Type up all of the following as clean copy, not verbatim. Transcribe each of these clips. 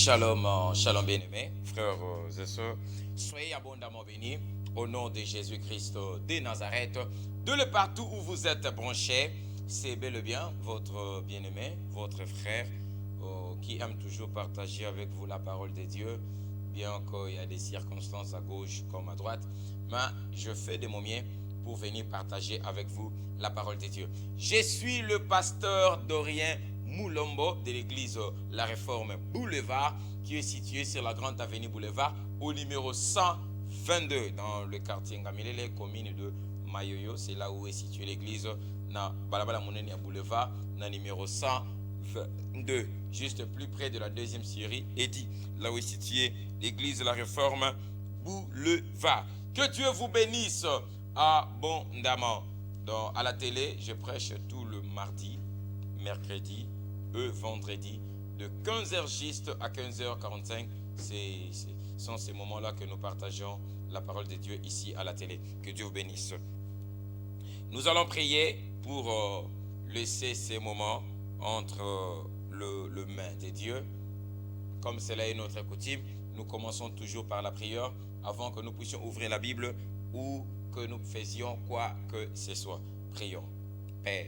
Shalom, shalom bien-aimés, frères et sœurs. Soyez abondamment bénis au nom de Jésus-Christ de Nazareth. De le partout où vous êtes branchés, c'est bel et bien votre bien-aimé, votre frère qui aime toujours partager avec vous la parole de Dieu, bien qu'il y a des circonstances à gauche comme à droite. Mais je fais de mon mieux pour venir partager avec vous la parole de Dieu. Je suis le pasteur Dorien Moulombo de l'église La Réforme Boulevard, qui est située sur la grande avenue Boulevard au numéro 122 dans le quartier Ngamilele, commune de Mayoyo. C'est là où est située l'église na Balabala Mounenia Boulevard, na numéro 122, juste plus près de la deuxième série Eddy, là où est située l'église La Réforme Boulevard. Que Dieu vous bénisse abondamment. À la télé, je prêche tout le mardi, mercredi, vendredi, de 15h juste à 15h45. Ce sont ces moments-là que nous partageons la parole de Dieu ici à la télé. Que Dieu vous bénisse. Nous allons prier pour laisser ces moments entre le main de Dieu. Comme cela est notre coutume, nous commençons toujours par la prière avant que nous puissions ouvrir la Bible ou que nous faisions quoi que ce soit. Prions. Père,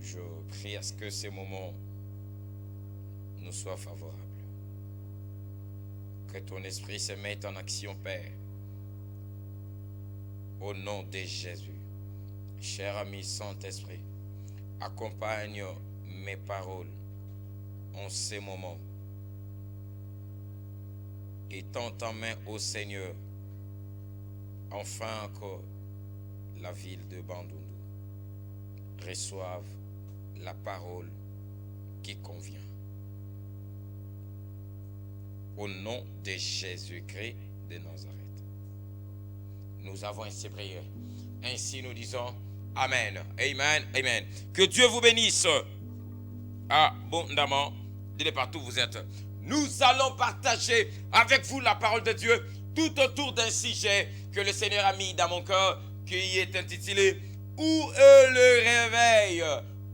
je prie à ce que ces moments nous soient favorables. Que ton esprit se mette en action, Père. Au nom de Jésus. Cher ami Saint-Esprit, accompagne mes paroles en ces moments. Et tends ta main au Seigneur, afin que la ville de Bandundu reçoive la parole qui convient. Au nom de Jésus-Christ de Nazareth, nous avons ainsi prié. Ainsi nous disons Amen, Amen, Amen. Que Dieu vous bénisse abondamment de partout où vous êtes. Nous allons partager avec vous la parole de Dieu tout autour d'un sujet que le Seigneur a mis dans mon cœur, qui est intitulé « Où est le réveil ?»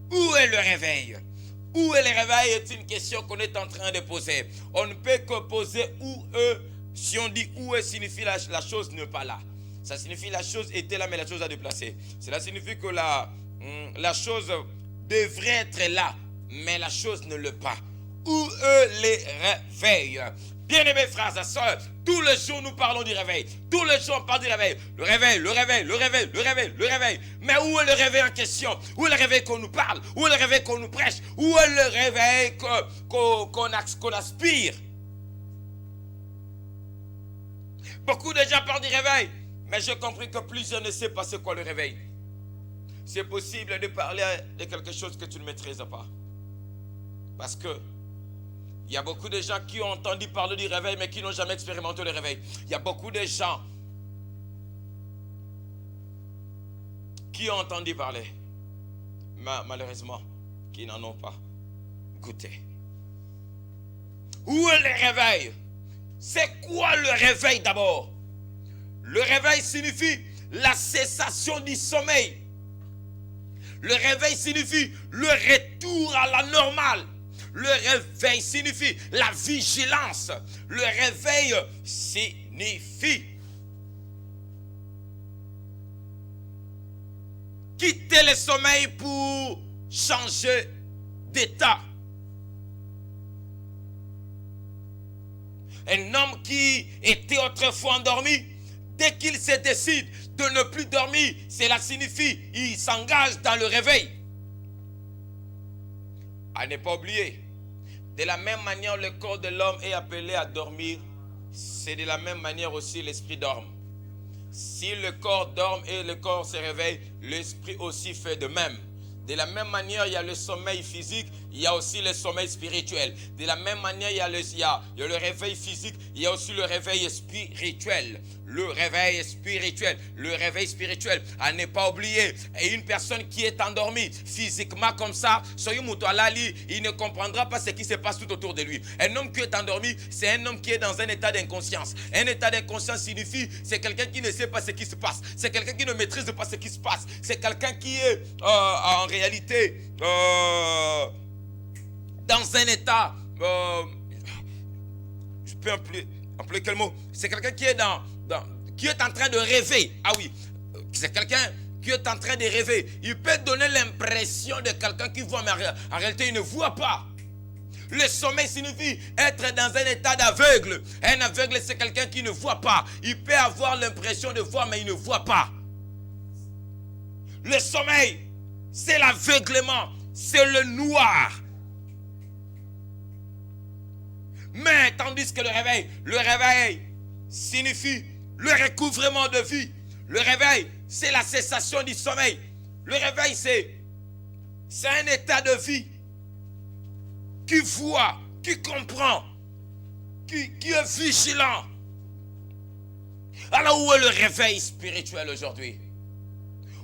Où est le réveil? Où est le réveil est une question qu'on est en train de poser. On ne peut que poser où est. Si on dit où est, signifie la chose n'est pas là. Ça signifie la chose était là, mais la chose a déplacé. Cela signifie que la chose devrait être là, mais la chose ne l'est pas. Où est le réveil? Bien-aimés frères et sœurs, tous les jours nous parlons du réveil. Tous les jours on parle du réveil. Le réveil, le réveil, le réveil, le réveil, le réveil. Mais où est le réveil en question? Où est le réveil qu'on nous parle? Où est le réveil qu'on nous prêche? Où est le réveil qu'on aspire? Beaucoup de gens parlent du réveil, mais j'ai compris que plusieurs ne savent pas c'est quoi le réveil. C'est possible de parler de quelque chose que tu ne maîtrises pas. Parce que il y a beaucoup de gens qui ont entendu parler du réveil, mais qui n'ont jamais expérimenté le réveil. Il y a beaucoup de gens qui ont entendu parler, mais malheureusement, qui n'en ont pas goûté. Où est le réveil? C'est quoi le réveil d'abord? Le réveil signifie la cessation du sommeil. Le réveil signifie le retour à la normale. Le réveil signifie la vigilance. Le réveil signifie quitter le sommeil pour changer d'état. Un homme qui était autrefois endormi, dès qu'il se décide de ne plus dormir, cela signifie qu'il s'engage dans le réveil. À ne pas oublier, de la même manière le corps de l'homme est appelé à dormir, c'est de la même manière aussi l'esprit dort. Si le corps dort et le corps se réveille, l'esprit aussi fait de même. De la même manière, il y a le sommeil physique, il y a aussi le sommeil spirituel. De la même manière, il y a le réveil physique, il y a aussi le réveil spirituel. Le réveil spirituel, le réveil spirituel, à ne pas oublier. Et une personne qui est endormie physiquement comme ça, il ne comprendra pas ce qui se passe tout autour de lui. Un homme qui est endormi, c'est un homme qui est dans un état d'inconscience. Un état d'inconscience signifie, c'est quelqu'un qui ne sait pas ce qui se passe. C'est quelqu'un qui ne maîtrise pas ce qui se passe. C'est quelqu'un qui est en réalité dans un état peut employer quel mot? C'est quelqu'un qui est qui est en train de rêver. Ah oui, c'est quelqu'un qui est en train de rêver. Il peut donner l'impression de quelqu'un qui voit, mais en réalité, il ne voit pas. Le sommeil signifie être dans un état d'aveugle. Un aveugle, c'est quelqu'un qui ne voit pas. Il peut avoir l'impression de voir, mais il ne voit pas. Le sommeil, c'est l'aveuglement, c'est le noir. Mais tandis que le réveil signifie le recouvrement de vie. Le réveil, c'est la cessation du sommeil. Le réveil, c'est un état de vie qui voit, qui comprend, qui est vigilant. Alors où est le réveil spirituel aujourd'hui?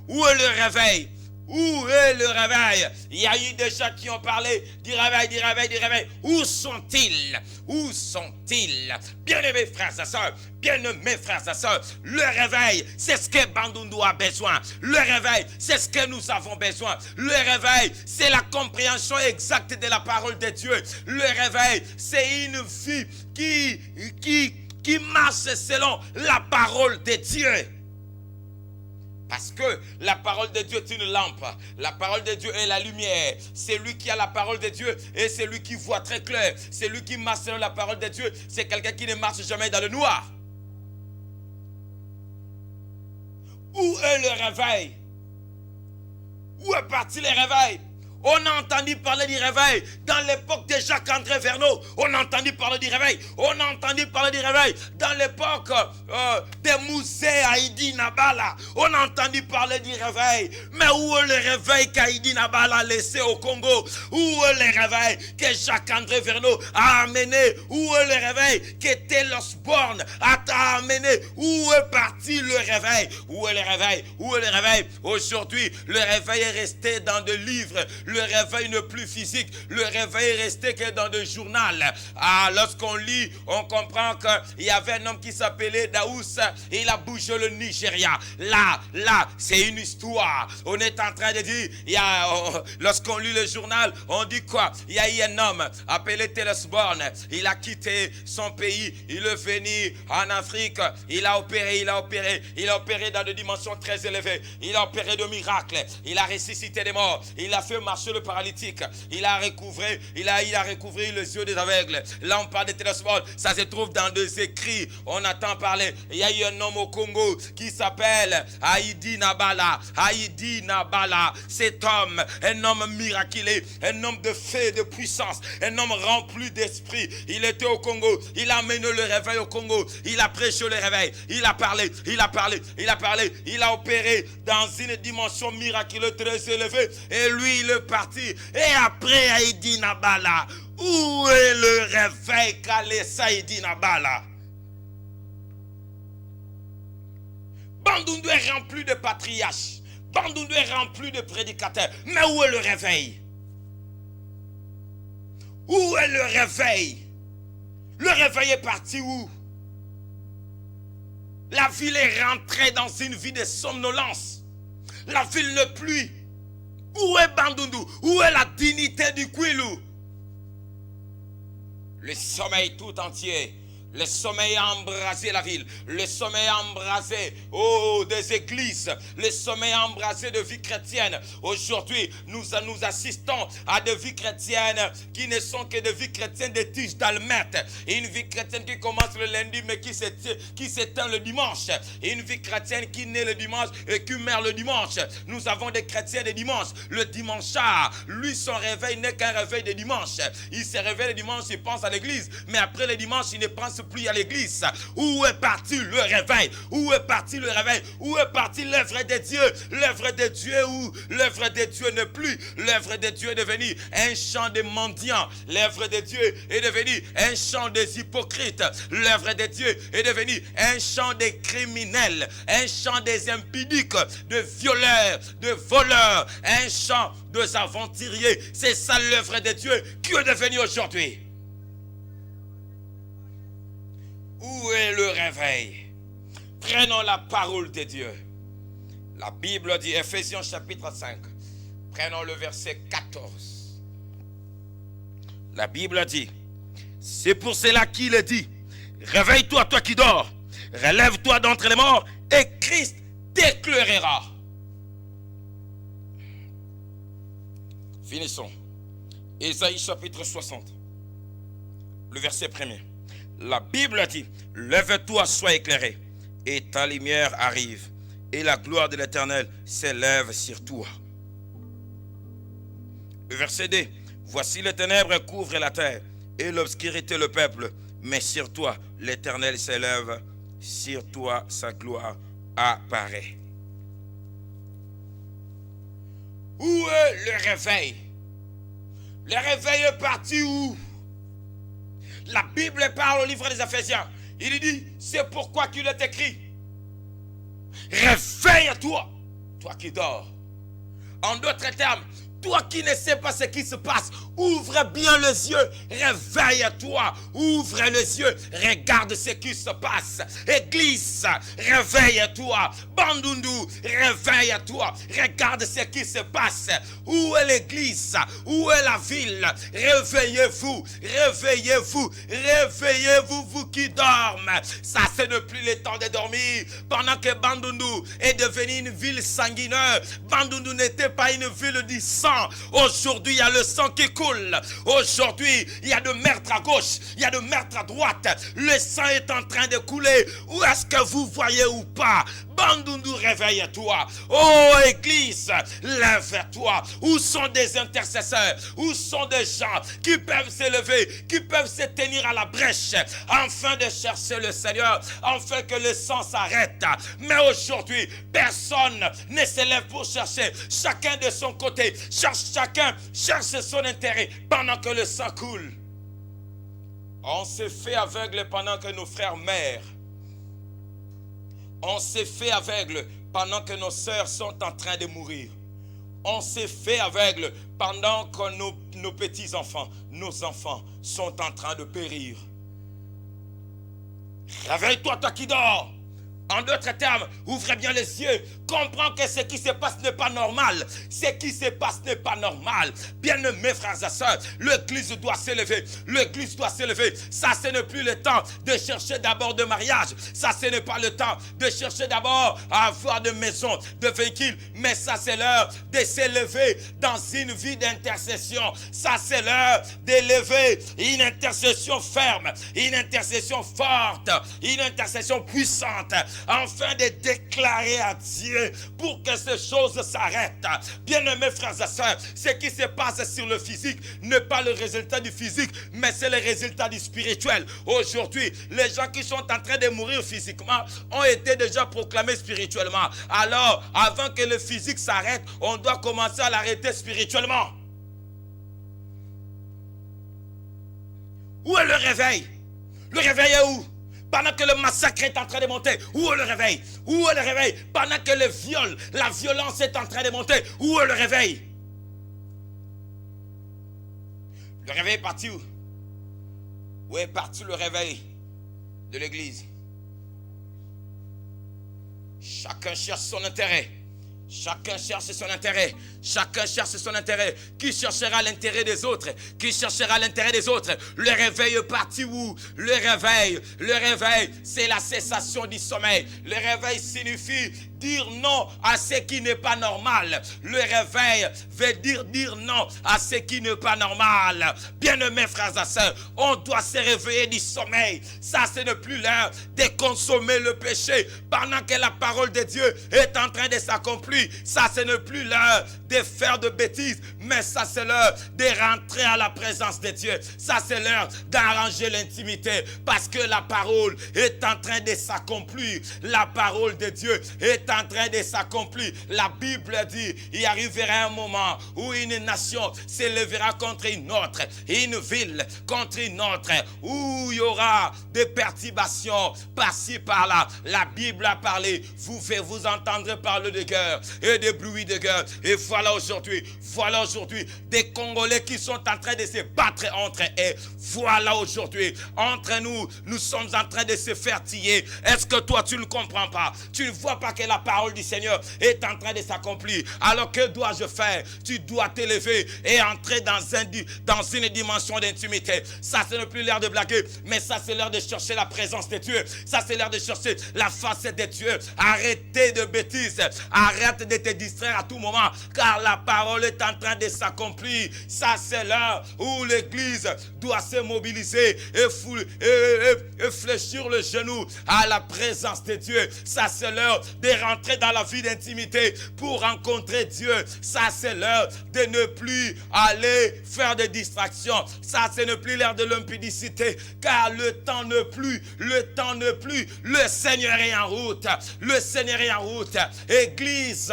Où est le réveil? Où est le réveil? Il y a eu des gens qui ont parlé du réveil. Où sont-ils? Où sont-ils? Bien-aimés frères et sœurs, le réveil, c'est ce que Bandundu a besoin. Le réveil, c'est ce que nous avons besoin. Le réveil, c'est la compréhension exacte de la parole de Dieu. Le réveil, c'est une vie qui marche selon la parole de Dieu. Parce que la parole de Dieu est une lampe. La parole de Dieu est la lumière. C'est lui qui a la parole de Dieu et c'est lui qui voit très clair. C'est lui qui marche selon la parole de Dieu. C'est quelqu'un qui ne marche jamais dans le noir. Où est le réveil? Où est parti le réveil? On a entendu parler du réveil dans l'époque de Jacques-André Verneau. On a entendu parler du réveil. On a entendu parler du réveil dans l'époque de Moussé Haïdi Nabala. On a entendu parler du réveil. Mais où est le réveil qu'Haïdi Nabala a laissé au Congo? Où est le réveil que Jacques-André Verneau a amené? Où est le réveil que Telos Born a amené? Où est parti le réveil? Où est le réveil? Où est le réveil? Aujourd'hui, le réveil est resté dans des livres. Le réveil n'est plus physique. Le réveil est resté que dans le journal. Ah, lorsqu'on lit, on comprend qu'il y avait un homme qui s'appelait Daous et il a bougé le Nigeria. Là, c'est une histoire. On est en train de dire, lorsqu'on lit le journal, on dit quoi? Il y a eu un homme appelé Telesborn. Il a quitté son pays. Il est venu en Afrique. Il a opéré dans des dimensions très élevées. Il a opéré de miracles. Il a ressuscité des morts. Il a fait marcher le paralytique. Il a recouvré les yeux des aveugles. Là, on parle de Telesborn. Ça se trouve dans des écrits. On entend parler. Il y a eu un homme au Congo qui s'appelle Haïdi Nabala. Haïdi Nabala. Cet homme, un homme miraculé, un homme de feu, de puissance, un homme rempli d'esprit. Il était au Congo. Il a mené le réveil au Congo. Il a prêché le réveil. Il a parlé. Il a opéré dans une dimension miraculeuse très élevée. Et lui, il est parti. Et après Haïdi Nabala, où est le réveil qu'a laissé Haïdi Nabala? Bandundu est rempli de patriarches. Bandundu est rempli de prédicateurs. Mais où est le réveil? Où est le réveil? Le réveil est parti où? La ville est rentrée dans une vie de somnolence. La ville n'est plus. Où est Bandundu? Où est la dignité du Kwilu? Le sommeil tout entier. Le sommeil a embrasé la ville. Le sommeil a embrasé des églises. Le sommeil a embrasé de vie chrétienne. Aujourd'hui, nous assistons à des vies chrétiennes qui ne sont que des vies chrétiennes de tiges d'almette. Une vie chrétienne qui commence le lundi mais qui s'éteint le dimanche. Une vie chrétienne qui naît le dimanche et qui meurt le dimanche. Nous avons des chrétiens de dimanche. Le dimanchard, lui, son réveil n'est qu'un réveil de dimanche. Il se réveille le dimanche, il pense à l'église. Mais après le dimanche, il ne pense plus à l'église. Où est parti le réveil? Où est parti le réveil? Où est parti l'œuvre de Dieu? L'œuvre de Dieu où l'œuvre de Dieu n'est plus. L'œuvre de Dieu est devenue un chant de mendiants. L'œuvre de Dieu est devenue un chant des hypocrites. L'œuvre de Dieu est devenue un chant des criminels, un chant des impudiques, de violeurs, de voleurs, un chant des aventuriers. C'est ça l'œuvre de Dieu qui est devenue aujourd'hui. Où est le réveil? Prenons la parole de Dieu. La Bible dit, Ephésiens chapitre 5. Prenons le verset 14. La Bible dit, c'est pour cela qu'il dit, Réveille-toi, toi qui dors. Relève-toi d'entre les morts et Christ t'éclairera. Finissons. Ésaïe chapitre 60. Le verset 1er. La Bible dit, lève-toi, sois éclairé, et ta lumière arrive, et la gloire de l'Éternel s'élève sur toi. Le verset 2. Voici les ténèbres couvrent la terre, et l'obscurité le peuple, mais sur toi l'Éternel s'élève, sur toi sa gloire apparaît. Où est le réveil? Le réveil est parti où? La Bible parle au livre des Éphésiens. Il dit, c'est pourquoi qu'il est écrit. Réveille-toi, toi qui dors. En d'autres termes, toi qui ne sais pas ce qui se passe, ouvre bien les yeux, réveille-toi, ouvre les yeux, regarde ce qui se passe. Église, réveille-toi. Bandundu, réveille-toi, regarde ce qui se passe. Où est l'église? Où est la ville? Réveillez-vous, réveillez-vous, réveillez-vous, vous qui dormez. Ça, ce n'est plus le temps de dormir. Pendant que Bandundu est devenu une ville sanguinaire, Bandundu n'était pas une ville du sang. Aujourd'hui, il y a le sang qui coule. Aujourd'hui, il y a de meurtres à gauche, il y a de meurtres à droite. Le sang est en train de couler. Où est-ce que vous voyez ou pas? Bandundu, réveille-toi. Oh, église, lève-toi. Où sont des intercesseurs? Où sont des gens qui peuvent s'élever, qui peuvent se tenir à la brèche, afin de chercher le Seigneur, afin que le sang s'arrête? Mais aujourd'hui, personne ne s'élève pour chercher. Chacun de son côté, chacun cherche son intérêt pendant que le sang coule. On s'est fait aveugle pendant que nos frères meurent. On s'est fait aveugle pendant que nos sœurs sont en train de mourir. On s'est fait aveugle pendant que nos petits-enfants, nos enfants sont en train de périr. Réveille-toi, toi qui dors. En d'autres termes, ouvrez bien les yeux. Comprends que ce qui se passe n'est pas normal. Ce qui se passe n'est pas normal. Bien-aimés frères et sœurs, l'église doit s'élever. L'église doit s'élever. Ça, ce n'est plus le temps de chercher d'abord de mariage. Ça, ce n'est pas le temps de chercher d'abord à avoir de maisons, de véhicules. Mais ça, c'est l'heure de s'élever dans une vie d'intercession. Ça, c'est l'heure d'élever une intercession ferme, une intercession forte, une intercession puissante, afin de déclarer à Dieu pour que ces choses s'arrêtent. Bien-aimés frères et sœurs, ce qui se passe sur le physique n'est pas le résultat du physique, mais c'est le résultat du spirituel. Aujourd'hui, les gens qui sont en train de mourir physiquement ont été déjà proclamés spirituellement. Alors, avant que le physique s'arrête, on doit commencer à l'arrêter spirituellement. Où est le réveil? Le réveil est où? Pendant que le massacre est en train de monter, où est le réveil? Où est le réveil? Pendant que le viol, la violence est en train de monter, où est le réveil? Le réveil est parti où? Où est parti le réveil de l'église? Chacun cherche son intérêt. Chacun cherche son intérêt. Chacun cherche son intérêt. Qui cherchera l'intérêt des autres? Qui cherchera l'intérêt des autres? Le réveil est parti où? Le réveil, c'est la cessation du sommeil. Le réveil signifie dire non à ce qui n'est pas normal. Le réveil veut dire non à ce qui n'est pas normal. Bien-aimés frères et sœurs, on doit se réveiller du sommeil. Ça, ce n'est plus l'heure de consommer le péché pendant que la parole de Dieu est en train de s'accomplir. Ça, ce n'est plus l'heure de faire de bêtises, mais ça, c'est l'heure de rentrer à la présence de Dieu. Ça, c'est l'heure d'arranger l'intimité, parce que la parole est en train de s'accomplir. La parole de Dieu est en train de s'accomplir. La Bible dit, il arrivera un moment où une nation s'élèvera contre une autre, une ville contre une autre, où il y aura des perturbations par-ci, par-là. La Bible a parlé, vous entendrez parler de guerre et de bruit de guerre. Et voilà aujourd'hui des Congolais qui sont en train de se battre entre eux. Voilà aujourd'hui, entre nous, nous sommes en train de se faire tiller. Est-ce que toi tu ne comprends pas? Tu ne vois pas que la parole du Seigneur est en train de s'accomplir? Alors que dois-je faire? Tu dois t'élever et entrer dans une dimension d'intimité. Ça, ce n'est plus l'heure de blaguer, mais ça, c'est l'heure de chercher la présence de Dieu. Ça, c'est l'heure de chercher la face de Dieu. Arrêtez de bêtises. Arrête de te distraire à tout moment, car la parole est en train de s'accomplir. Ça, c'est l'heure où l'Église doit se mobiliser et fléchir le genou à la présence de Dieu. Ça, c'est l'heure de rentrer dans la vie d'intimité pour rencontrer Dieu. Ça, c'est l'heure de ne plus aller faire des distractions. Ça, ce n'est plus l'heure de l'impudicité, car le temps ne plus. Le Seigneur est en route. Le Seigneur est en route. Église,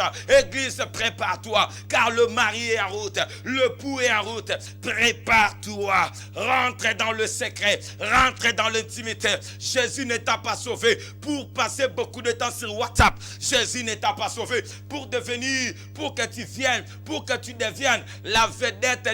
prépare-toi, car le mari est en route. Le époux est en route. Prépare-toi. Rentre dans le secret. Rentre dans l'intimité. Jésus ne t'a pas sauvé pour passer beaucoup de temps sur WhatsApp. Jésus ne t'a pas sauvé pour que tu deviennes la vedette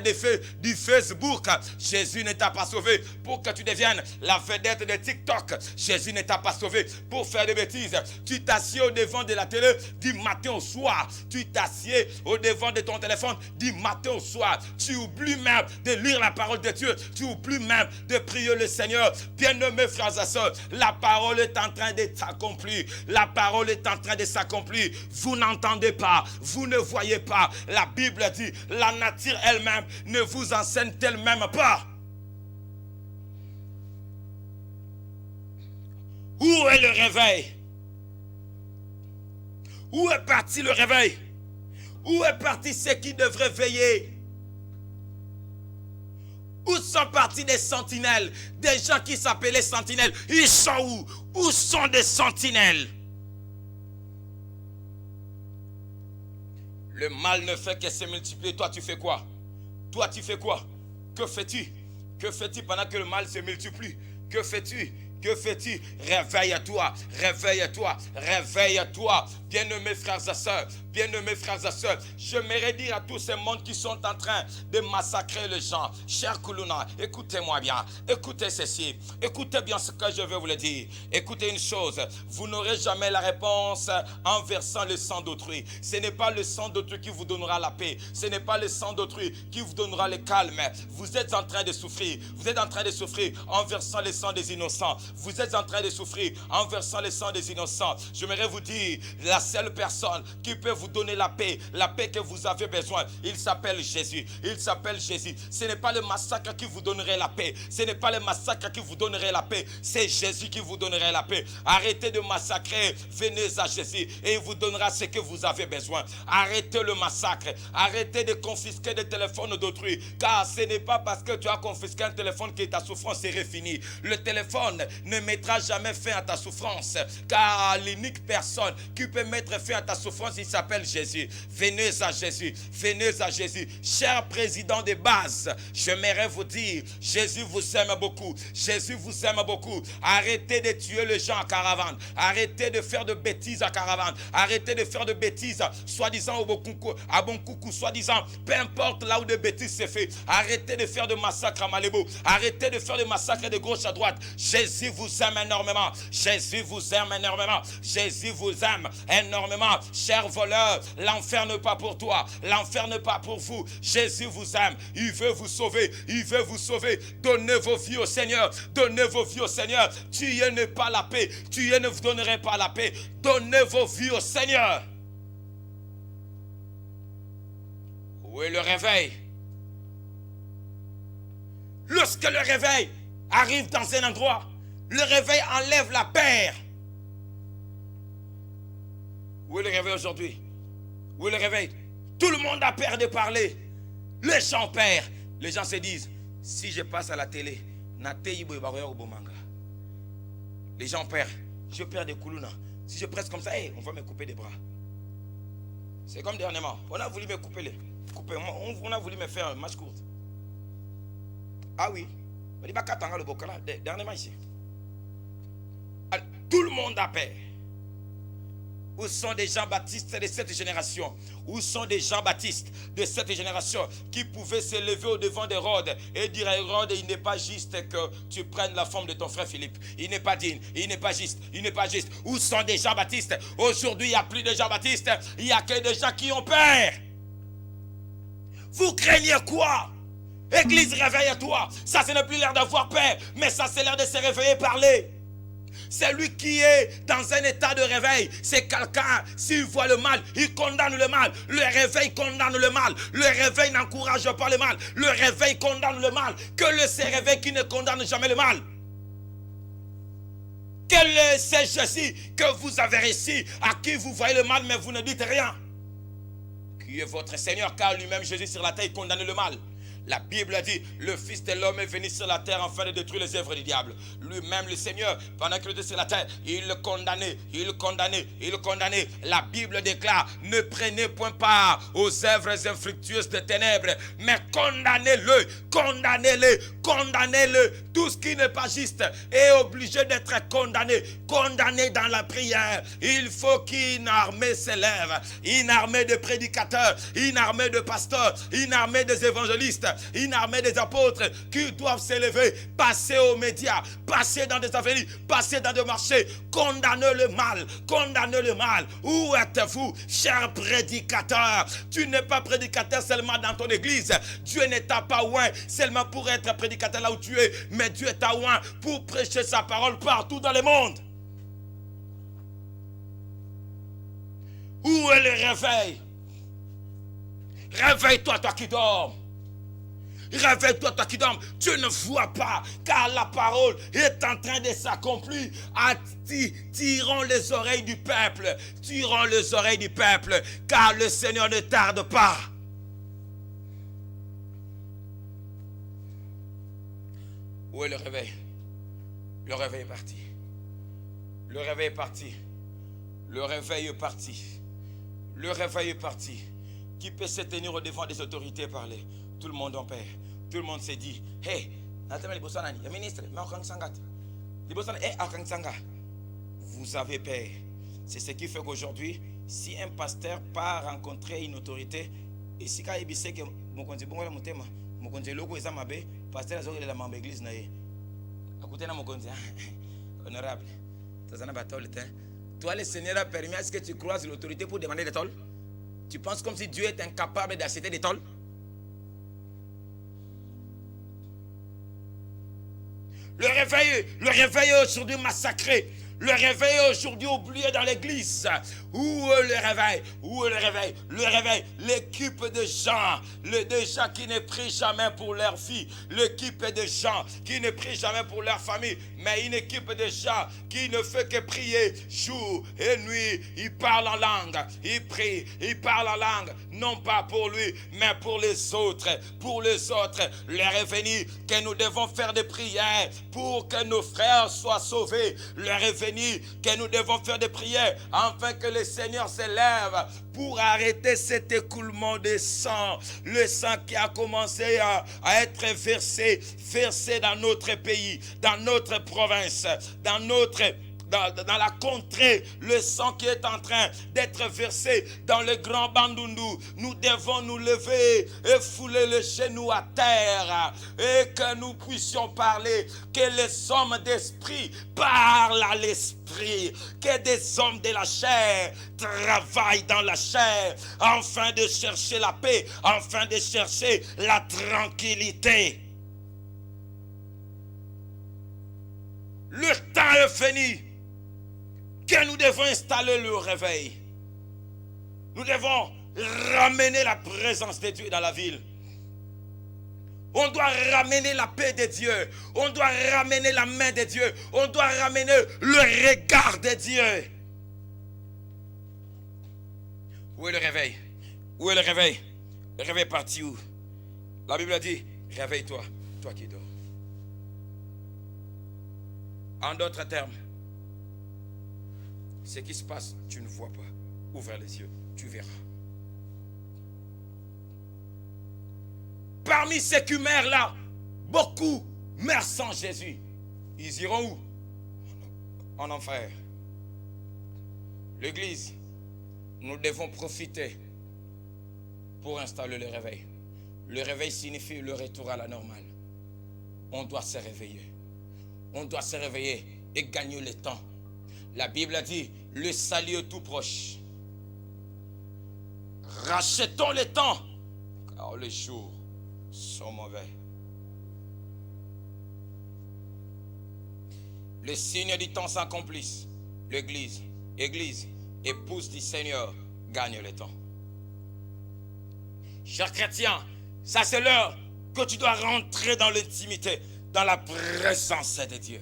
du Facebook. Jésus ne t'a pas sauvé pour que tu deviennes la vedette de TikTok. Jésus ne t'a pas sauvé pour faire des bêtises. Tu t'assieds au devant de la télé du matin au soir. Tu t'assieds au devant de ton téléphone du matin au soir. Tu oublies même de lire la parole de Dieu. Tu oublies même de prier le Seigneur. Bien-aimés frères et sœurs, la parole est en train de s'accomplir. La parole est en train de s'accomplir. Vous n'entendez pas, vous ne voyez pas. La Bible dit, la nature elle-même ne vous enseigne elle-même pas. Où est le réveil? Où est parti le réveil? Où est parti ceux qui devraient veiller? Où sont partis des sentinelles? Des gens qui s'appelaient sentinelles. Ils sont où? Où sont des sentinelles? Le mal ne fait que se multiplier. Toi, tu fais quoi? Toi, tu fais quoi? Que fais-tu? Que fais-tu pendant que le mal se multiplie? Que fais-tu? Que fais-tu? Réveille-toi, réveille-toi, réveille-toi. Bien-aimés frères et sœurs, bien-aimés frères et sœurs, j'aimerais dire à tous ces mondes qui sont en train de massacrer les gens. Cher Koulouna, écoutez-moi bien, écoutez ceci, écoutez bien ce que je veux vous le dire. Écoutez une chose, vous n'aurez jamais la réponse en versant le sang d'autrui. Ce n'est pas le sang d'autrui qui vous donnera la paix. Ce n'est pas le sang d'autrui qui vous donnera le calme. Vous êtes en train de souffrir. Vous êtes en train de souffrir en versant le sang des innocents. Vous êtes en train de souffrir en versant le sang des innocents. J'aimerais vous dire, la seule personne qui peut vous donner la paix que vous avez besoin, il s'appelle Jésus. Il s'appelle Jésus. Ce n'est pas le massacre qui vous donnerait la paix. Ce n'est pas le massacre qui vous donnerait la paix. C'est Jésus qui vous donnerait la paix. Arrêtez de massacrer. Venez à Jésus et il vous donnera ce que vous avez besoin. Arrêtez le massacre. Arrêtez de confisquer des téléphones d'autrui. Car ce n'est pas parce que tu as confisqué un téléphone que ta souffrance serait finie. Le téléphone ne mettra jamais fin à ta souffrance, car l'unique personne qui peut mettre fin à ta souffrance, il s'appelle Jésus. Venez à Jésus, venez à Jésus. Cher président de base, j'aimerais vous dire, Jésus vous aime beaucoup. Jésus vous aime beaucoup. Arrêtez de tuer les gens à caravane. Arrêtez de faire de bêtises à caravane. Arrêtez de faire de bêtises, soi-disant à bon coucou, soi-disant, peu importe là où de bêtises se fait. Arrêtez de faire de massacres à Malébo. Arrêtez de faire de massacres de gauche à droite. Jésus vous aime énormément. Jésus vous aime énormément. Jésus vous aime énormément. Cher voleur, l'enfer n'est pas pour toi. L'enfer n'est pas pour vous. Jésus vous aime. Il veut vous sauver. Il veut vous sauver. Donnez vos vies au Seigneur. Donnez vos vies au Seigneur. Tuez ne pas la paix. Tuez ne vous donnerez pas la paix. Donnez vos vies au Seigneur. Où est le réveil? Lorsque le réveil arrive dans un endroit, le réveil enlève la peur. Où est le réveil aujourd'hui? Où est le réveil? Tout le monde a peur de parler. Les gens perdent. Les gens se disent, si je passe à la télé, les gens perdent. Je perds des Koulouna. Si je presse comme ça, on va me couper des bras. C'est comme dernièrement. On a voulu me couper on a voulu me faire un match court. Ah oui. On dit, le Bokala, dernièrement ici. Alors, tout le monde a peur. Où sont des Jean-Baptistes de cette génération? Où sont des Jean-Baptistes de cette génération qui pouvaient se lever au devant d'Hérode et dire à Hérode, il n'est pas juste que tu prennes la forme de ton frère Philippe. Il n'est pas digne, il n'est pas juste, il n'est pas juste. Où sont des Jean-Baptistes? Aujourd'hui, il n'y a plus de Jean-Baptistes, il n'y a que des gens qui ont peur. Vous craignez quoi? Église, réveille-toi. Ça, ce n'est plus l'air d'avoir peur, mais ça, c'est l'air de se réveiller et parler. C'est lui qui est dans un état de réveil. C'est quelqu'un, s'il voit le mal, il condamne le mal. Le réveil condamne le mal. Le réveil n'encourage pas le mal. Le réveil condamne le mal. Que le c'est réveil qui ne condamne jamais le mal. Quel est ce Jésus que vous avez réussi, à qui vous voyez le mal, mais vous ne dites rien? Qui est votre Seigneur, car lui-même, Jésus sur la terre, il condamne le mal. La Bible a dit, le Fils de l'homme est venu sur la terre afin de détruire les œuvres du diable. Lui-même, le Seigneur, pendant qu'il était sur la terre, il le condamnait, il le condamnait, il le condamnait. La Bible déclare, ne prenez point part aux œuvres infructueuses des ténèbres, mais condamnez-le, condamnez-le, condamnez-le. Tout ce qui n'est pas juste est obligé d'être condamné, condamné dans la prière. Il faut qu'une armée s'élève, une armée de prédicateurs, une armée de pasteurs, une armée des évangélistes, une armée des apôtres qui doivent s'élever, passer aux médias, passer dans des avenues, passer dans des marchés, condamner le mal, condamner le mal. Où êtes-vous, cher prédicateur? Tu n'es pas prédicateur seulement dans ton église. Dieu ne t'a pas oint seulement pour être prédicateur là où tu es, mais Dieu t'a oint pour prêcher sa parole partout dans le monde. Où est le réveil? Réveille-toi, toi qui dors. Réveille-toi, toi qui dors. Tu ne vois pas, car la parole est en train de s'accomplir. Tirons les oreilles du peuple. Tirons les oreilles du peuple, car le Seigneur ne tarde pas. Où est le réveil? Le réveil est parti. Le réveil est parti. Le réveil est parti. Le réveil est parti. Qui peut se tenir au devant des autorités et parler? Tout le monde en paix. Tout le monde s'est dit, hey, ministre, vous avez peur. C'est ce qui fait qu'aujourd'hui, si un pasteur part rencontrer une autorité, et si quand il sait que mon conseil bon mon thème, mon conseil logo est amabe, pasteur a zoré la membre église naé. À côté de mon conseil, honorable, toi le Seigneur a permis à ce que tu croises l'autorité pour demander des tolls. Tu penses comme si Dieu est incapable d'acheter des tolls? Le réveil est aujourd'hui massacré. Le réveil est aujourd'hui oublié dans l'église. Où est le réveil? Où est le réveil? Le réveil, l'équipe de gens, des gens qui ne prient jamais pour leur fille, l'équipe de gens qui ne prient jamais pour leur famille, mais une équipe de gens qui ne fait que prier jour et nuit. Ils parlent en langue, ils prient, ils parlent en langue, non pas pour lui, mais pour les autres. Pour les autres, le revenu que nous devons faire des prières pour que nos frères soient sauvés. Le revenu que nous devons faire des prières afin que le Seigneur s'élève pour arrêter cet écoulement de sang. Le sang qui a commencé à être versé dans notre pays, dans notre province, dans la contrée, le sang qui est en train d'être versé dans le grand Bandundu. Nous devons nous lever et fouler les genoux à terre et que nous puissions parler, que les hommes d'esprit parlent à l'esprit, que des hommes de la chair travaillent dans la chair afin de chercher la paix, afin de chercher la tranquillité. Le temps est fini. Que nous devons installer le réveil. Nous devons ramener la présence de Dieu dans la ville. On doit ramener la paix de Dieu. On doit ramener la main de Dieu. On doit ramener le regard de Dieu. Où est le réveil? Où est le réveil? Le réveil est parti où? La Bible a dit, réveille-toi, toi qui dors. En d'autres termes, ce qui se passe, tu ne vois pas. Ouvre les yeux, tu verras. Parmi ces qui meurent là, beaucoup meurent sans Jésus. Ils iront où? En enfer. L'église, nous devons profiter pour installer le réveil. Le réveil signifie le retour à la normale. On doit se réveiller. On doit se réveiller et gagner le temps. La Bible a dit, le salut est tout proche. Rachetons le temps, car les jours sont mauvais. Les signes du temps s'accomplissent. L'église, épouse du Seigneur, gagne le temps. Chers chrétiens, ça c'est l'heure que tu dois rentrer dans l'intimité, dans la présence de Dieu.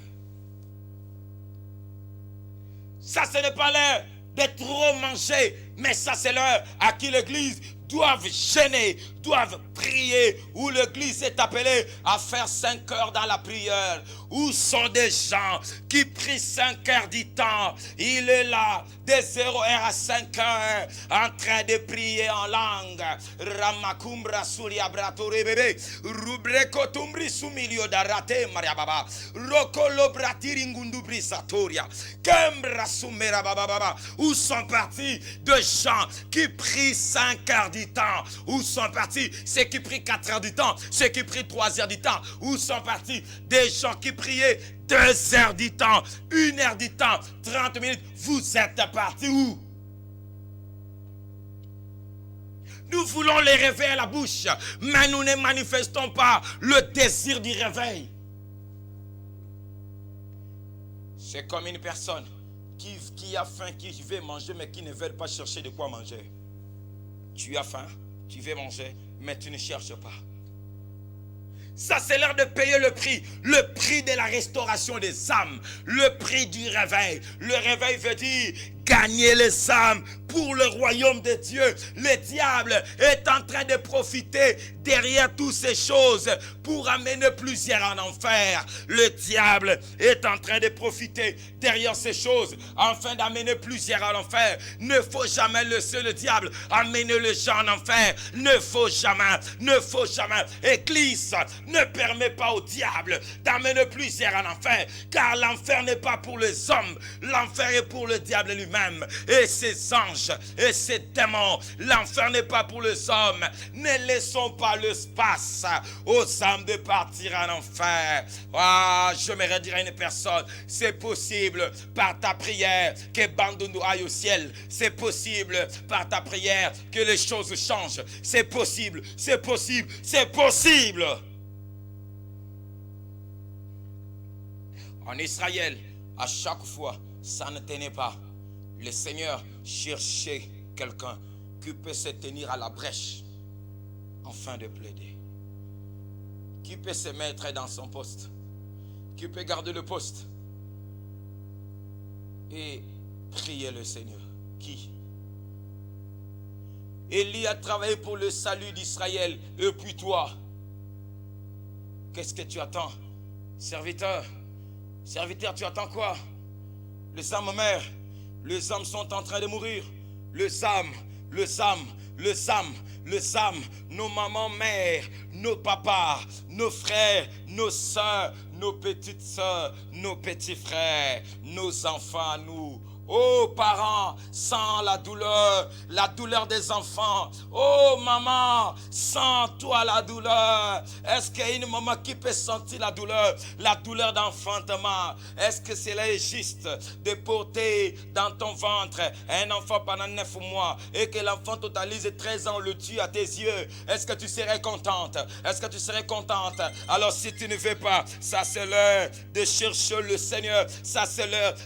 Ça ce n'est pas l'heure de trop manger, mais ça c'est l'heure à qui l'église doivent jeûner, doivent prier, où l'église est appelée à faire 5 heures dans la prière. Où sont des gens qui prient 5 heures du temps? Il est là, de 0 heures à 5 heures, en train de prier en langue. Ramakumbra suria bratore bébé, rubreko tumbri sumilio darate maria baba, rokolo bratiri ngundu brisatoria, kembra sumera baba baba. Où sont partis de gens qui prient 5 heures du temps? Où sont partis ceux qui prient 4 heures du temps, ceux qui prient 3 heures du temps? Où sont partis des gens qui priaient 2 heures du temps, 1 heure du temps, 30 minutes? Vous êtes partis où? Nous voulons les réveiller à la bouche, mais nous ne manifestons pas le désir du réveil. C'est comme une personne qui a faim, qui veut manger, mais qui ne veut pas chercher de quoi manger. Tu as faim, tu veux manger, mais tu ne cherches pas. Ça, c'est l'heure de payer le prix de la restauration des âmes, le prix du réveil. Le réveil veut dire gagner les âmes pour le royaume de Dieu. Le diable est en train de profiter derrière toutes ces choses pour amener plusieurs en enfer. Le diable est en train de profiter derrière ces choses afin d'amener plusieurs en enfer. Ne faut jamais laisser le diable amener les gens en enfer. Ne faut jamais. Église, ne permet pas au diable d'amener plusieurs en enfer, car l'enfer n'est pas pour les hommes, l'enfer est pour le diable lui-même et ses anges et ses démons. L'enfer n'est pas pour les hommes. Ne laissons pas l'espace aux âmes de partir en enfer. J'aimerais dire à une personne, c'est possible par ta prière que Bandundu aille au ciel. C'est possible par ta prière que les choses changent. C'est possible. En Israël, à chaque fois, ça ne tenait pas. Le Seigneur cherchait quelqu'un qui peut se tenir à la brèche afin de plaider. Qui peut se mettre dans son poste. Qui peut garder le poste et prier le Seigneur. Qui? Élie a travaillé pour le salut d'Israël. Et puis toi, qu'est-ce que tu attends? Serviteur, tu attends quoi? Les âmes meurent. Les âmes sont en train de mourir. Les âmes, nos mamans mères, nos papas, nos frères, nos soeurs, nos petites soeurs, nos petits frères, nos enfants, nous. Oh parents, sens la douleur des enfants. Oh maman, sens-toi la douleur. Est-ce qu'il y a une maman qui peut sentir la douleur d'enfantement? Est-ce que cela est juste de porter dans ton ventre un enfant pendant 9 mois et que l'enfant totalise 13 ans, le tue à tes yeux? Est-ce que tu serais contente? Alors si tu ne veux pas, ça c'est l'heure de chercher le Seigneur. Ça c'est l'heure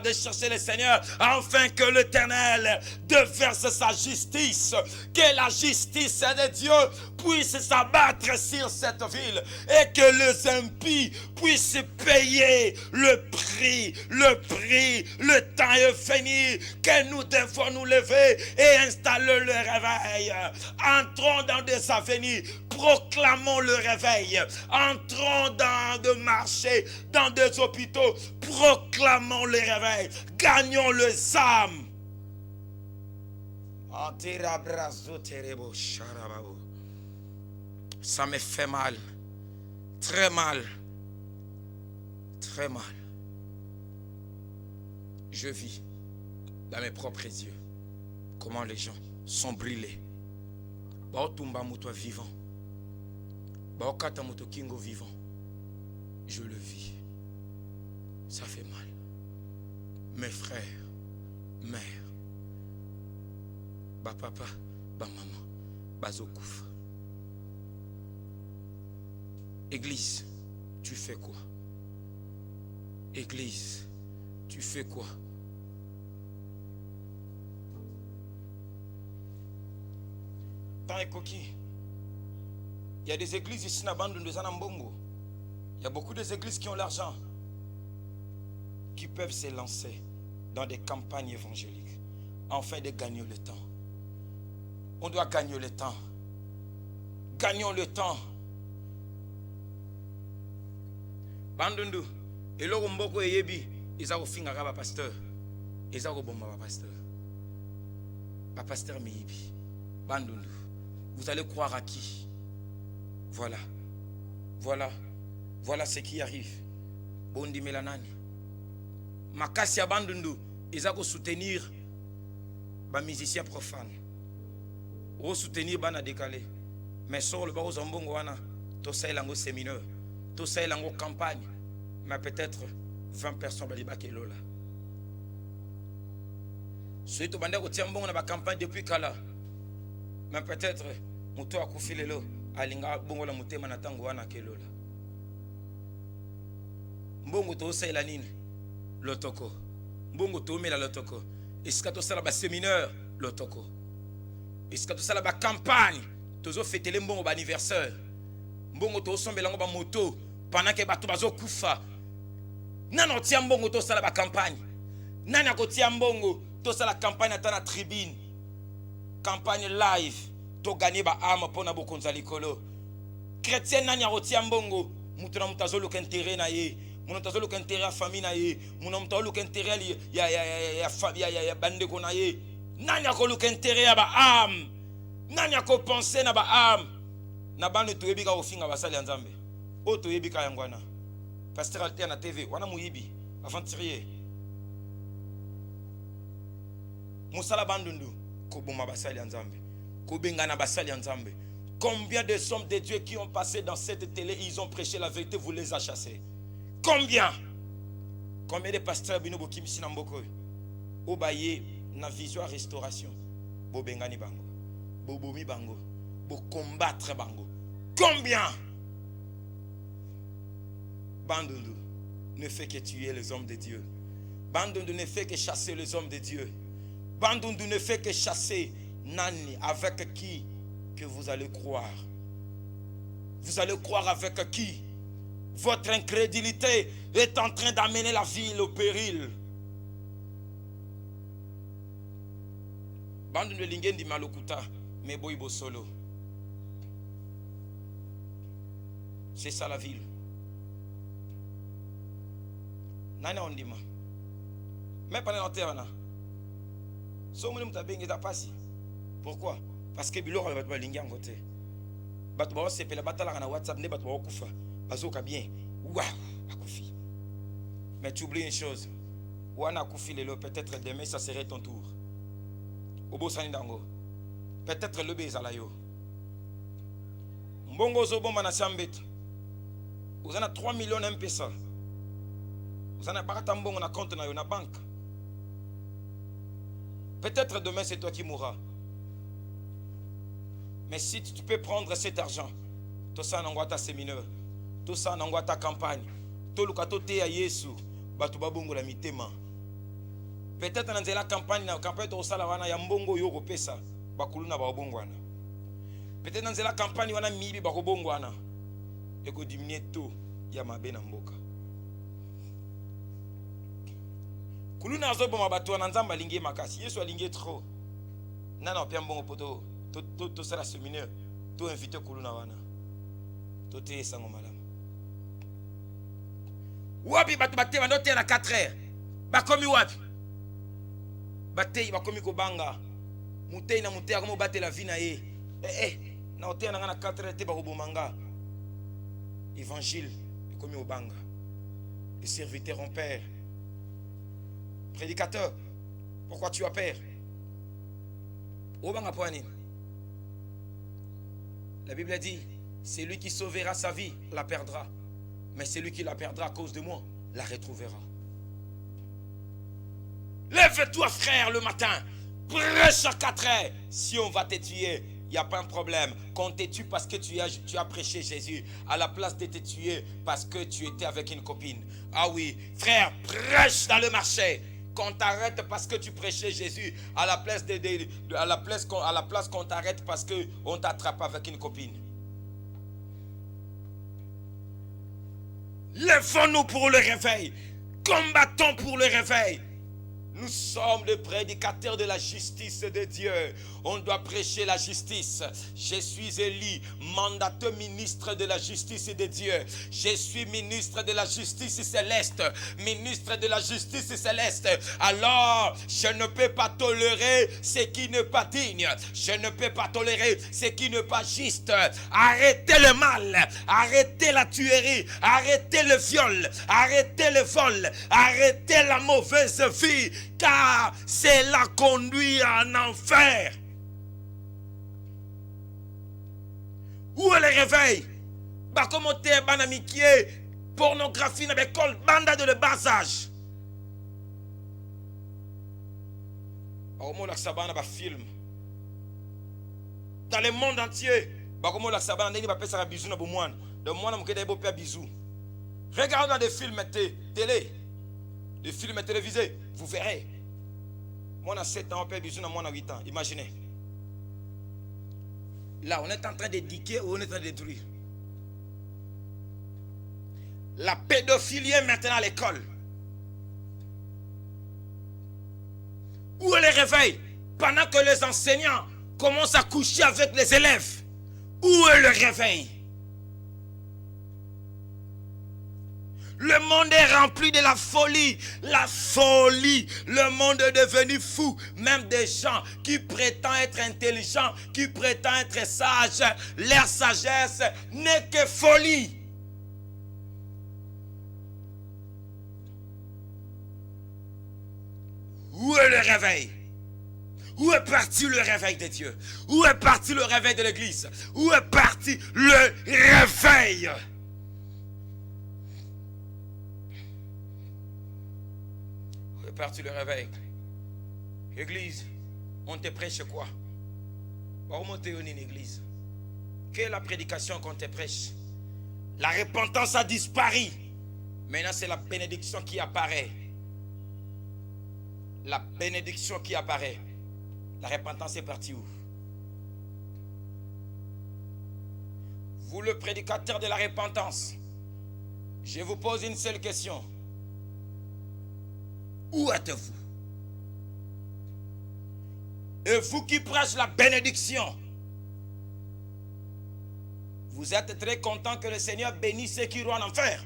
de chercher le Seigneur afin que l'Éternel déverse sa justice, que la justice de Dieu puisse s'abattre sur cette ville et que les impies puissent payer le prix. Le temps est fini, que nous devons nous lever et installer le réveil. Entrons dans des avenirs, proclamons le réveil. Entrons dans des marchés, dans des hôpitaux, proclamons le réveil. Gagnons les âmes. Ça me fait mal. Très mal. Je vis dans mes propres yeux comment les gens sont brûlés. Baotumba muto vivant. Baokata muto kingo vivant. Je le vis. Ça fait mal. Mes frères, mères, ba papa, ba maman, bazokufa. Église, tu fais quoi? Église, tu fais quoi? Tant et coquille. Il y a des églises ici à Bandundu de Zanambongo. Il y a beaucoup d'églises qui ont l'argent, qui peuvent se lancer dans des campagnes évangéliques, afin de gagner le temps. On doit gagner le temps. Gagnons le temps. Bandundu, et là, on boko yebi, ils ont fait un pasteur, ils ont bomba pasteur, pas pasteur miyibi. Bandundu, vous allez croire à qui? Voilà, voilà, voilà ce qui arrive. Bondi Melanani. Makasi à Bandundu, ils ont soutenir les musiciens profanes. Ils soutenir les décalés. Mais sur le barreau Zambongo, tout ça est un séminaire, tout ça est une campagne. Mais peut-être 20 personnes qui sont là. Ceux qui ont une campagne depuis Kala. Mais peut-être, Mouto a koufi lelo, alinga bongo la mutema na tango wana kelola. Mbongo to sala nini? Lotoko. Mbongo to mela lotoko. Est-ce to sala ba séminaire lotoko? Est-ce to sala ba campagne? Tozo fêter le mbongo ba anniversaire. Mbongo to sombela ngo ba moto pendant que bato bazo kufa. Nano tia mbongo to sala ba campagne. Nana ko tia mbongo to sala campagne atana tribune. Campagne live. To gagner ba âme pour na bokonza likolo. Chrétien nani arotia mbongo, mutuna mutazolo intérêt na ye, mutazolo intérêt à famille na ye, mutazolo intérêt ya bande ko na ye. Nani akolo intérêt à ba âme. Nani ako penser na ba âme. Na bande to yebika ofinga basali ya Nzambe. O to yebika yangwana. Pasteur Alter na TV, wana muyibi, aventurier. Musala bandundu ko boma basali ya Nzambe. Combien de hommes de Dieu qui ont passé dans cette télé, ils ont prêché la vérité, vous les avez chassés? Combien? Combien de pasteurs bino bokim sinamboko? Obaye na vision restauration. Bo bengani bango. Bo bomi bango. Bo combattre bango. Combien? Bandundu ne fait que tuer les hommes de Dieu. Bandundu ne fait que chasser les hommes de Dieu. Bandundu ne fait que chasser. Nani, avec qui que vous allez croire? Vous allez croire avec qui? Votre incrédulité est en train d'amener la ville au péril. Bandu de lingen di malokuta, mais boibo solo. C'est ça la ville. Nana on dit ma. Mais pas l'enterre. So mounou mtabenge ta passi. Pourquoi? Parce que biloko va linga ngote. Bato ba sepela batala na WhatsApp ne bato ba kufa. Bazoka bien. Waouh, akufi. Mais tu oublies une chose. Wana kufi lelo, peut-être demain ça serait ton tour. Obo sani dango. Peut-être le bezala yo. Mbongo zo bomba na sambet. Vous en avez 3 millions M-Pesa. Vous en avez pas mbongo na compte na yo na banque. Peut-être demain c'est toi qui mourras. Mais si tu peux prendre cet argent, tout ça n'engloie ta séminaire, tout ça n'engloie ta campagne, tout le cateau te à Yesu, batu babongo la mitema. Peut-être dans la campagne de Salawana, ya mbongo yoko pesa, bakuluna babongwana. Peut-être dans la campagne wana mibi bakobongwana, et que diminuer tout, ya mabe na mboka. Kuluna azo boma batu wana nzamba lingi makasi, Yesu alingi trop. Nana pia mbongo poto. Tout ça la séminaire, tout invité Kuluna wana. Tout est sango malam. Wapi batu bate banote na 4 heures. Bakomi wapi? Bate bakomi ko banga. Mutei na mutei akomo bate la vie na ye. Na hotel na 4 heures te bakobomanga. Évangile ekomi obanga. Les serviteurs en père. Prédicateur, Pourquoi tu as peur? La Bible dit, celui qui sauvera sa vie la perdra. Mais celui qui la perdra à cause de moi la retrouvera. Lève-toi frère le matin. Prêche à 4 heures. Si on va te tuer, il n'y a pas de problème. Qu'on te tue parce que tu as prêché Jésus, à la place de te tuer parce que tu étais avec une copine. Ah oui, frère, prêche dans le marché. Qu'on t'arrête parce que tu prêchais Jésus, à la place qu'on t'arrête parce qu'on t'attrape avec une copine. Lèvons-nous pour le réveil. Combattons pour le réveil. Nous sommes les prédicateurs de la justice de Dieu. On doit prêcher la justice. Je suis Élie, mandateur ministre de la justice de Dieu. Je suis ministre de la justice céleste. Ministre de la justice céleste. Alors, je ne peux pas tolérer ce qui n'est pas digne. Je ne peux pas tolérer ce qui n'est pas juste. Arrêtez le mal. Arrêtez la tuerie. Arrêtez le viol. Arrêtez le vol. Arrêtez la mauvaise vie. Car cela conduit en enfer. Où est le réveil? Bah comment t'es banamiquié? Pornographie dans l'école, banda de le bas âge. Film. Dans le monde entier, bah comment la sabana n'est pas fait ça bisou na boumouane. De moi on peut pas bisou. Regardez dans des films télé, des films télévisés, vous verrez. Moi, on a 7 ans, on peut bisou, moi, on a 8 ans. Imaginez. Là, on est en train d'éduquer ou on est en train de détruire. La pédophilie est maintenant à l'école. Où est le réveil? Pendant que les enseignants commencent à coucher avec les élèves. Où est le réveil? Le monde est rempli de la folie. La folie. Le monde est devenu fou. Même des gens qui prétendent être intelligents, qui prétendent être sages, leur sagesse n'est que folie. Où est le réveil? Où est parti le réveil de Dieu? Où est parti le réveil de l'Église? Où est parti le réveil? Parti le réveil. Église, on te prêche quoi? Comment tu es une église? Quelle est la prédication qu'on te prêche? La repentance a disparu. Maintenant, c'est la bénédiction qui apparaît. La bénédiction qui apparaît. La repentance est partie où? Vous, le prédicateur de la repentance, je vous pose une seule question. Où êtes-vous? Et vous qui prêchez la bénédiction, vous êtes très content que le Seigneur bénisse ceux qui iront en enfer.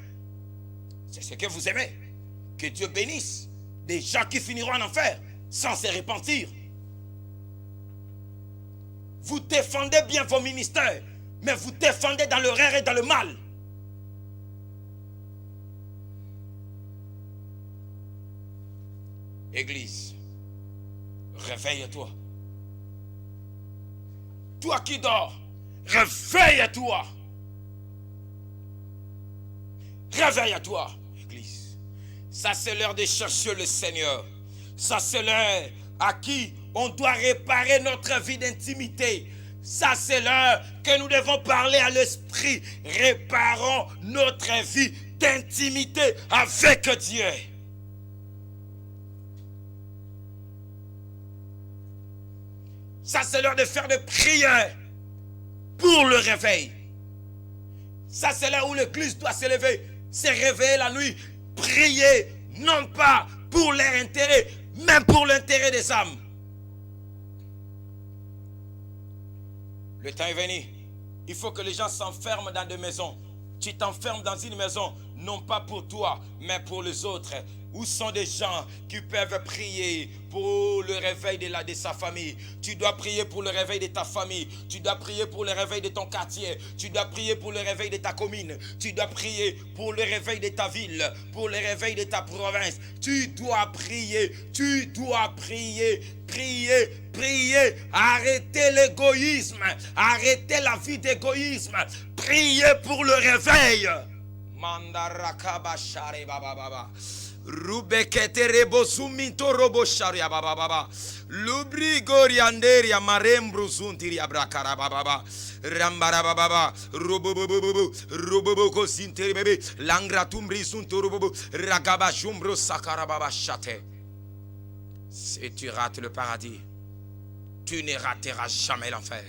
C'est ce que vous aimez. Que Dieu bénisse des gens qui finiront en enfer sans se repentir. Vous défendez bien vos ministères, mais vous défendez dans l'erreur et dans le mal. Église, réveille-toi. Toi qui dors, réveille-toi. Réveille-toi, Église. Ça, c'est l'heure de chercher le Seigneur. Ça, c'est l'heure à qui on doit réparer notre vie d'intimité. Ça, c'est l'heure que nous devons parler à l'Esprit. Réparons notre vie d'intimité avec Dieu. Ça, c'est l'heure de faire des prières pour le réveil. Ça, c'est l'heure où l'Église doit se lever, se réveiller la nuit, prier, non pas pour leur intérêt, mais pour l'intérêt des âmes. Le temps est venu. Il faut que les gens s'enferment dans des maisons Tu t'enfermes dans une maison, non pas pour toi, mais pour les autres. Où sont des gens qui peuvent prier pour le réveil de sa famille? Tu dois prier pour le réveil de ta famille. Tu dois prier pour le réveil de ton quartier. Tu dois prier pour le réveil de ta commune. Tu dois prier pour le réveil de ta ville, pour le réveil de ta province. Tu dois prier. Tu dois prier. Prier, prier. Arrêtez l'égoïsme. Arrêtez la vie d'égoïsme. Priez pour le réveil. Mandarakaba share baba baba. Rubekete rebo suminto robo sharia baba baba. Lubrigori anderia marembru zuntiri abrakara baba baba. Rambara baba baba. Robobobo kosinteri bebe. Langratumbri zunto robobo. Ragaba jumbro sakara baba chate. Si tu rates le paradis, tu ne rateras jamais l'enfer.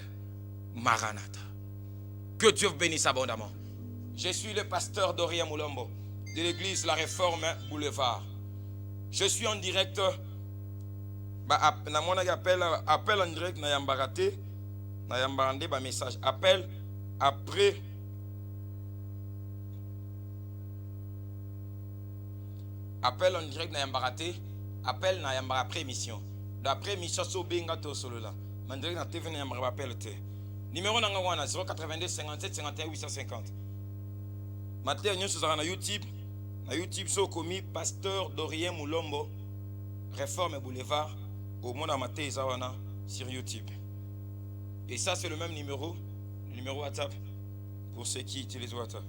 Maranatha. Que Dieu vous bénisse abondamment. Je suis le pasteur Dorien Moulombo de l'église La Réforme Boulevard. Je suis en direct. Appel en direct na yambarate na yambarande ba message. Appel après. Appel en direct na yambarate. Appel na yambara après émission. D'après émission so benga to solo là. Mandrek na TV na yambara appel te. Numéro nanga wana 082 57 51 850. Matin nous sommes na YouTube. Na YouTube so komi pasteur Dorien Moulombo Réforme Boulevard au monde à matin zawana sur YouTube. Et ça c'est le même numéro, le numéro WhatsApp pour ceux qui utilisent WhatsApp.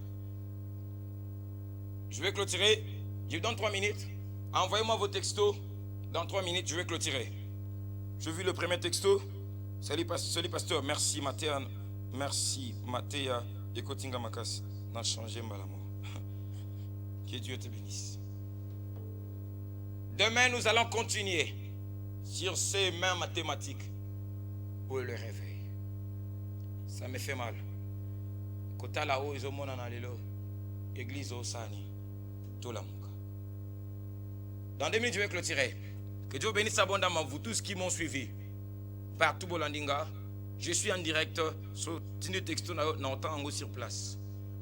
Je vais clôturer. Je vous donne 3 minutes. Envoyez-moi vos textos. Dans 3 minutes, je vais clôturer. Je vis le premier texto. Salut pasteur. Merci Mathéa. Merci Mathéa. Ekotinga Makas. N'a changé malamo. Que Dieu te bénisse. Demain, nous allons continuer sur ces mêmes mathématiques pour le réveil. Ça me fait mal. Kota là-haut, ils ont mon analylo. Église au Sani. Tout l'amour. Dans 2 minutes, je vais clôturer. Que Dieu bénisse abondamment vous tous qui m'ont suivi. Partout Bolandinga. Je suis en direct sur Tine Texto Nantango sur place.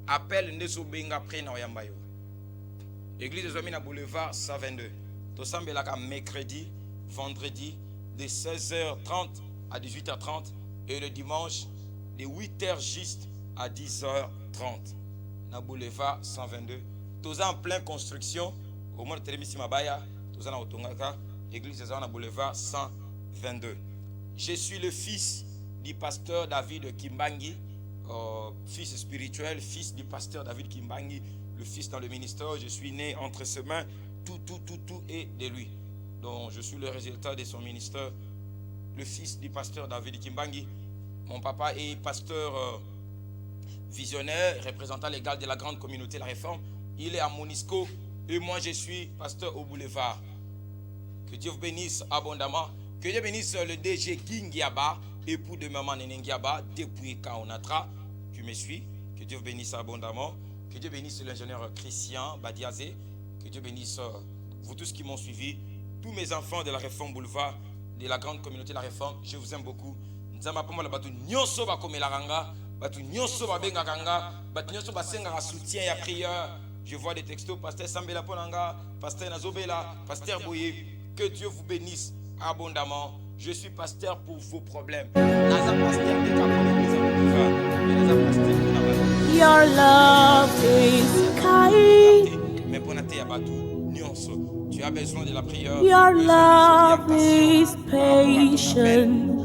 Appel Neso Benga après Naoyambayo. Église des Omina Boulevard 122. Tout ça mercredi, vendredi, de 16h30 à 18h30 et le dimanche de 8h juste à 10h30. Na Boulevard 122. Tout ça en pleine construction. Au moins, Télémissi Mabaya, tout ça na Otongaka, église des Omina Boulevard 122. Je suis le fils du pasteur David Kimbangi, fils spirituel, fils du pasteur David Kimbangi, le fils dans le ministère. Je suis né entre ses mains, tout est de lui. Donc je suis le résultat de son ministère, le fils du pasteur David Kimbangi. Mon papa est pasteur visionnaire, représentant légal de la grande communauté La Réforme. Il est à Monisco et moi je suis pasteur au boulevard. Que Dieu vous bénisse abondamment. Que Dieu bénisse le DG Kingiaba, époux de maman Nenengiaba, depuis Kaonatra. Tu me suis. Que Dieu vous bénisse abondamment. Que Dieu bénisse l'ingénieur Christian Badiazé. Que Dieu bénisse vous tous qui m'ont suivi. Tous mes enfants de La Réforme Boulevard, de la grande communauté La Réforme, je vous aime beaucoup. Soutien et prière. Je vois des textos, pasteur Sambela Ponanga, pasteur Nazobela, pasteur Boye. Que Dieu vous bénisse abondamment. Je suis pasteur pour vos problèmes. Your love is kind. Tu as besoin de la prière. Your love is patient.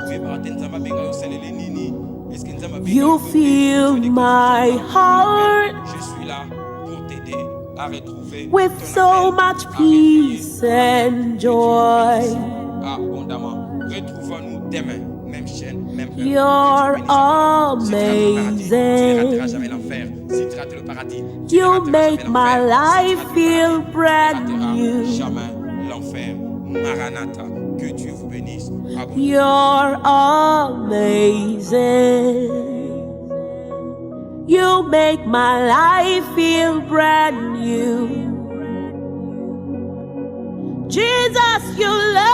You feel my heart Je suis là pour t'aider à retrouver with so much peace and joy. Abondamment. Retrouvons-nous demain. Même chaîne, même heure. You're amazing. You make my life feel brand new. Jamais l'enfer. Maranatha. Que Dieu vous bénisse. You're amazing. You make my life feel brand new. Jesus, you love